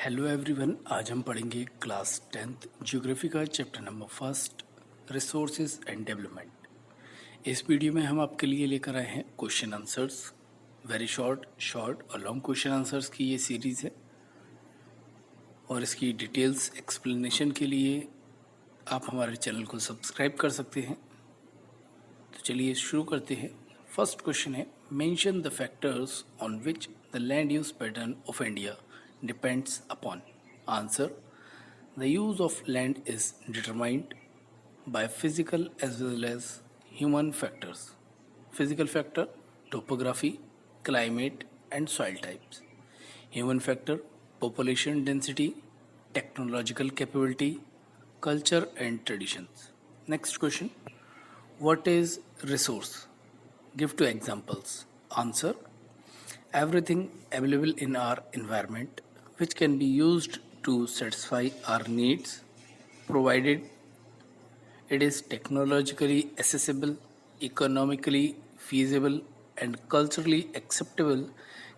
Hello everyone. आज हम पढ़ेंगे क्लास 10th ज्योग्राफी का chapter number first, resources and development. इस वीडियो में हम आपके लिए लेकर आए हैं क्वेश्चन आंसर्स। वेरी शॉर्ट और लॉन्ग क्वेश्चन आंसर्स की ये सीरीज़ है और इसकी डिटेल्स एक्सप्लेनेशन के लिए आप हमारे चैनल को सब्सक्राइब कर सकते हैं। तो चलिए शुरू करते हैं। फर्स्ट क्वेश्चन है, mention the factors on which the land use pattern of India depends upon. Answer: the use of land is determined by physical as well as human factors. Physical factor: topography, climate, and soil types. Human factor: population density, technological capability, culture, and traditions. Next question: what is resource? Give two examples. Answer: everything available in our environment which can be used to satisfy our needs, provided it is technologically accessible, economically feasible, and culturally acceptable,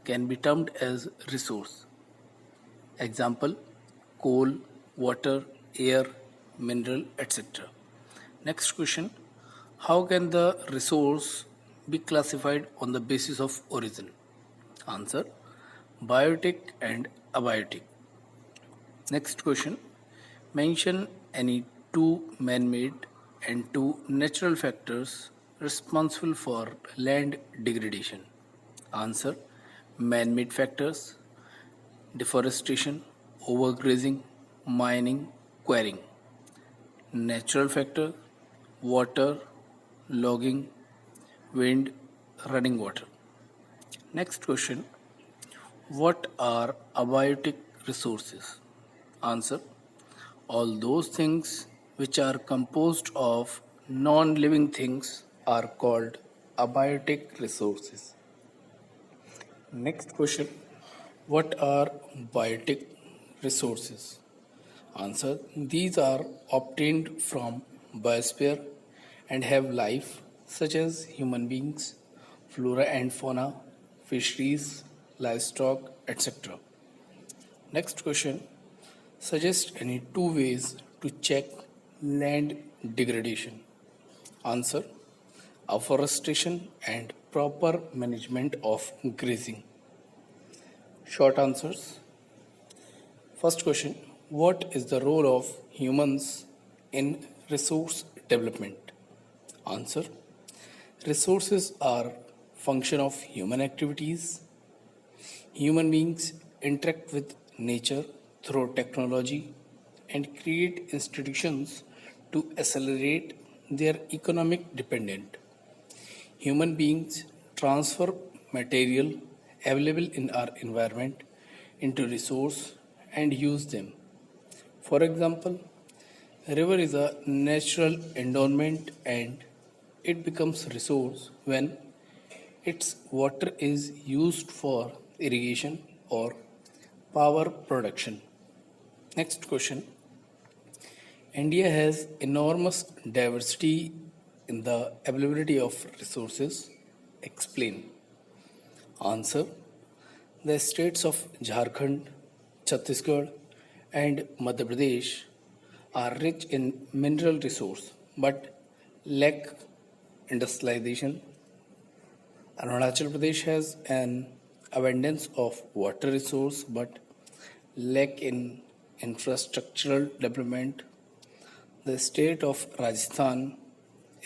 can be termed as resource. Example: coal, water, air, mineral, etc. Next question: how can the resource be classified on the basis of origin? Answer: biotic and abiotic. Next question: mention any two man-made and two natural factors responsible for land degradation. Answer: man-made factors: deforestation, overgrazing, mining, quarrying. Natural factor: water, logging, wind, running water. Next question: what are abiotic resources? Answer: all those things which are composed of non living things are called abiotic resources. Next question: what are biotic resources? Answer: these are obtained from biosphere and have life, such as human beings, flora and fauna, fisheries, livestock, etc. Next question: suggest any two ways to check land degradation. Answer: afforestation and proper management of grazing. Short answers. First question: what is the role of humans in resource development? Answer: resources are function of human activities. Human beings interact with nature through technology and create institutions to accelerate their economic dependence. Human beings transfer material available in our environment into resource and use them. For example, a river is a natural endowment and it becomes resource when its water is used for irrigation or power production. Next question: India has enormous diversity in the availability of resources. Explain. Answer: the states of Jharkhand, Chhattisgarh, and Madhya Pradesh are rich in mineral resource but lack industrialization. Arunachal Pradesh has an abundance of water resource but lack in infrastructural development. The state of Rajasthan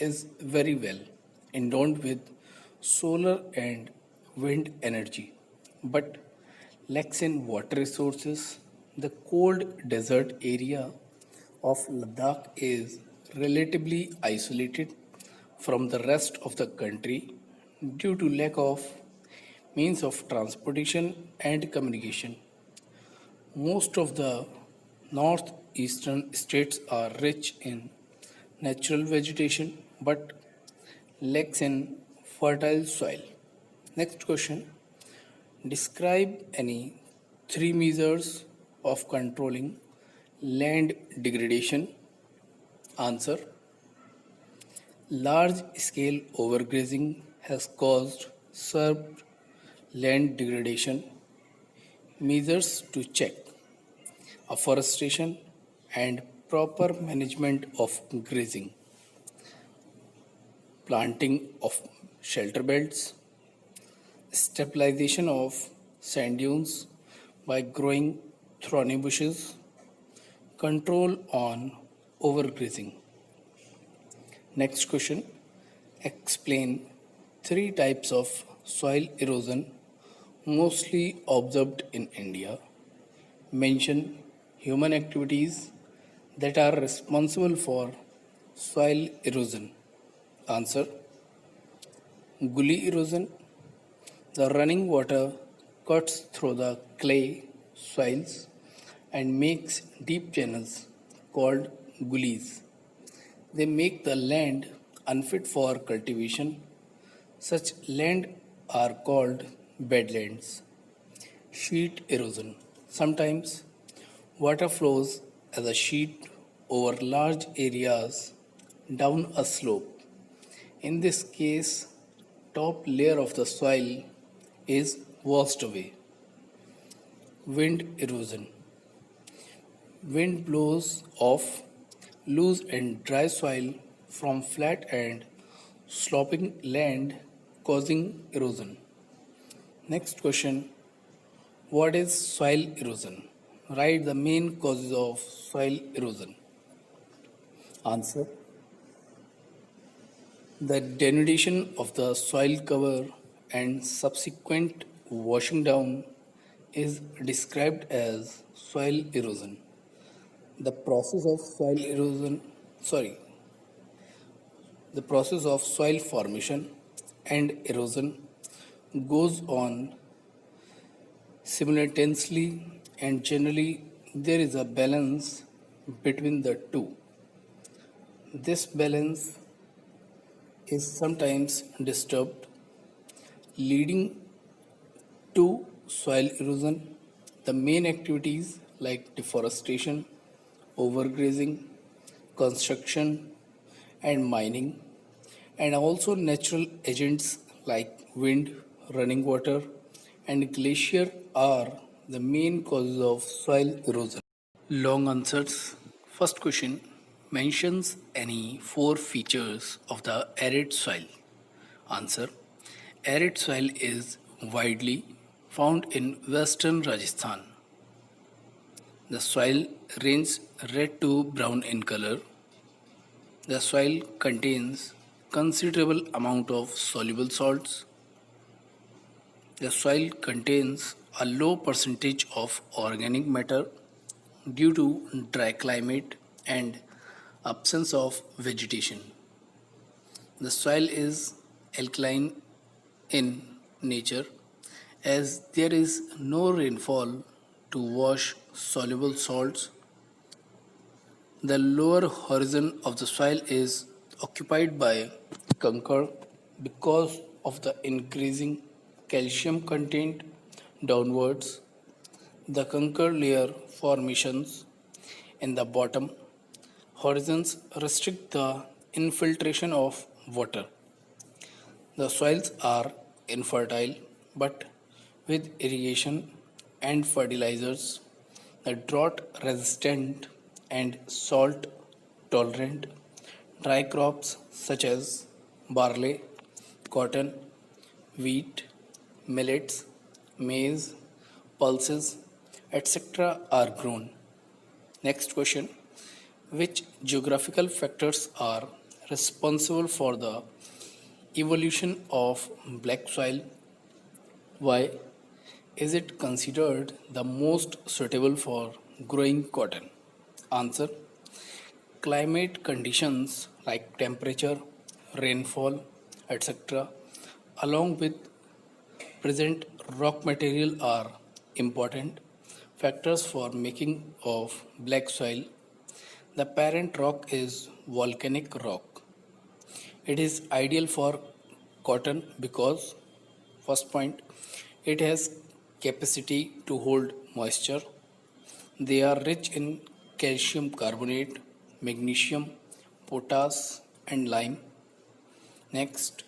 is very well endowed with solar and wind energy but lacks in water resources. The cold desert area of Ladakh is relatively isolated from the rest of the country due to lack of means of transportation and communication. Most of the northeastern states are rich in natural vegetation but lacks in fertile soil. Next question: describe any three measures of controlling land degradation. Answer: large scale overgrazing has caused severe land degradation. Measures to check. afforestation, and proper management of grazing, planting of shelter belts, stabilization of sand dunes by growing thorny bushes, control on overgrazing. Next question. Explain three types of soil erosion mostly observed in India. Mention human activities that are responsible for soil erosion. Answer. Gully erosion. The running water cuts through the clay soils and makes deep channels called gullies. They make the land unfit for cultivation. Such land are called bedlands. Sheet erosion. Sometimes water flows as a sheet over large areas down a slope. In this case, top layer of the soil is washed away. Wind erosion. Wind blows off loose and dry soil from flat and sloping land, causing erosion. Next question. What is soil erosion? Write the main causes of soil erosion. Answer. The denudation of the soil cover and subsequent washing down is described as soil erosion. The process of soil erosion, sorry, the process of soil formation and erosion goes on simultaneously, and generally there is a balance between the two. This balance is sometimes disturbed, leading to soil erosion. The main activities like deforestation, overgrazing, construction, and mining, and also natural agents like wind, running water, and glacier are the main causes of soil erosion. Long answers. First question mentions any four features of the arid soil. Answer. Arid soil is widely found in western Rajasthan. The soil ranges red to brown in color. The soil contains considerable amount of soluble salts. The soil contains a low percentage of organic matter due to dry climate and absence of vegetation. The soil is alkaline in nature as there is no rainfall to wash soluble salts. The lower horizon of the soil is occupied by conker because of the increasing calcium content downwards. The conker layer formations in the bottom horizons restrict the infiltration of water. The soils are infertile, but with irrigation and fertilizers, the drought resistant and salt tolerant dry crops such as barley, cotton, wheat, millets, maize, pulses, etc. are grown. Next question. Which geographical factors are responsible for the evolution of black soil? Why is it considered the most suitable for growing cotton? Answer. Climate conditions like temperature, rainfall, etc., along with present rock material are important factors for making of black soil. The parent rock is volcanic rock. It is ideal for cotton because first point it has capacity to hold moisture. They are rich in calcium carbonate, magnesium, potash and lime. Next,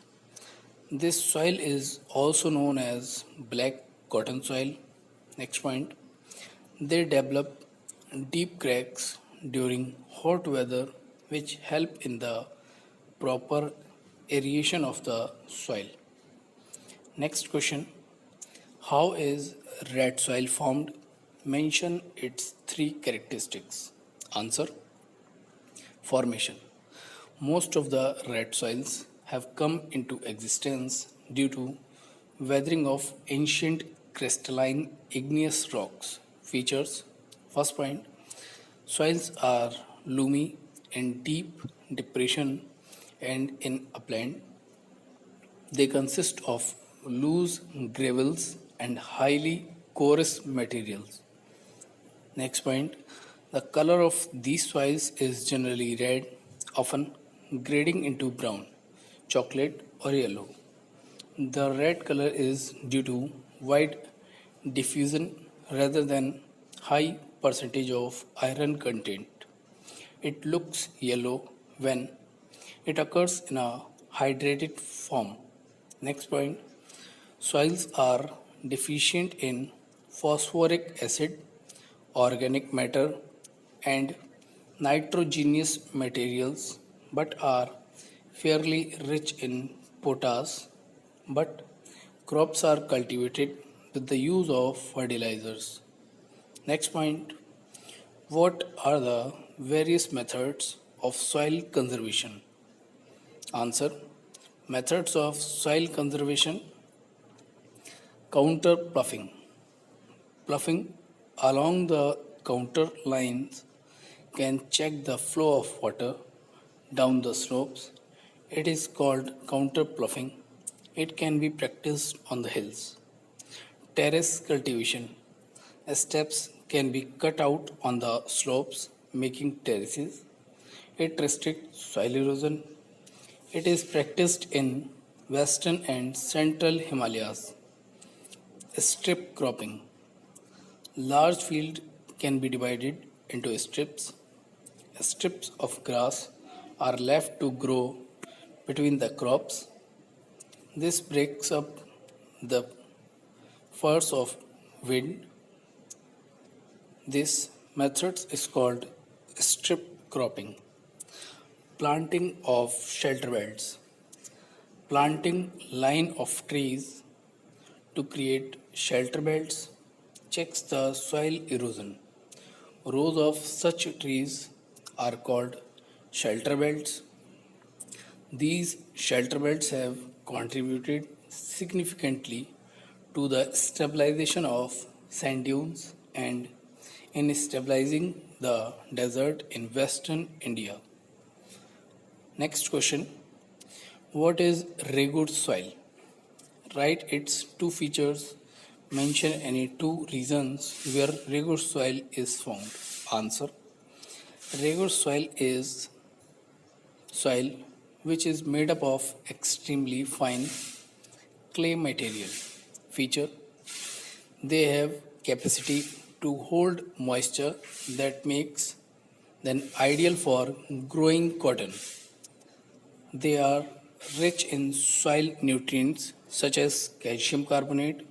this soil is also known as black cotton soil. Next point, they develop deep cracks during hot weather which help in the proper aeration of the soil. Next question: how is red soil formed? Mention its three characteristics. Answer: formation. Most of the red soils have come into existence due to weathering of ancient crystalline igneous rocks. Features: first point, soils are loamy in deep depression and in upland. They consist of loose gravels and highly porous materials. Next point, the color of these soils is generally red, often grading into brown, chocolate, or yellow. The red color is due to wide diffusion rather than high percentage of iron content. It looks yellow when it occurs in a hydrated form. Next point, soils are deficient in phosphoric acid, organic matter, and nitrogenous materials but are fairly rich in potash. But crops are cultivated with the use of fertilizers. Next point, what are the various methods of soil conservation? Answer: methods of soil conservation: counter ploughing. Ploughing along the counter lines can check the flow of water down the slopes. It is called counter ploughing. It can be practiced on the hills. Terrace cultivation. Steps can be cut out on the slopes, making terraces. It restricts soil erosion. It is practiced in western and central Himalayas. Strip cropping. Large field can be divided into strips. Strips of grass are left to grow between the crops. This breaks up the force of wind. This method is called strip cropping. Planting of shelter belts. Planting line of trees to create shelter belts checks the soil erosion. Rows of such trees are called shelter belts. These shelter belts have contributed significantly to the stabilization of sand dunes and in stabilizing the desert in western India. Next question: what is regood soil? Write its two features. Mention any two regions where regood soil is found. Answer: regood soil is soil which is made up of extremely fine clay material. Feature: they have capacity to hold moisture that makes them ideal for growing cotton. They are rich in soil nutrients such as calcium carbonate,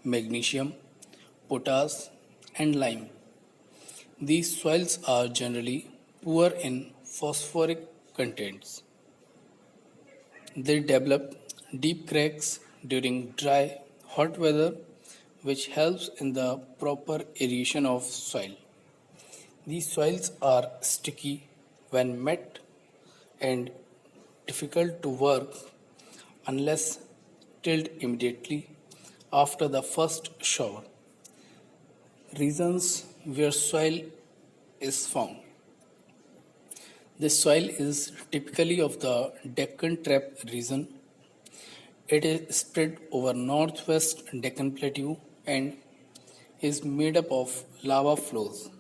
magnesium, potash, and lime. These soils are generally poor in phosphoric contents. They develop deep cracks during dry, hot weather, which helps in the proper aeration of soil. These soils are sticky when wet and difficult to work unless tilled immediately after the first shower. Regions where soil is found. This soil is typically of the Deccan Trap region. It is spread over northwest Deccan Plateau and is made up of lava flows.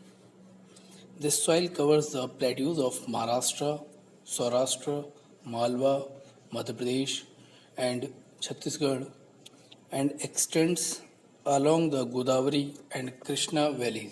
This soil covers the plateaus of Maharashtra, Saurashtra, Malwa, Madhya Pradesh, and Chhattisgarh and extends along the Godavari and Krishna valleys.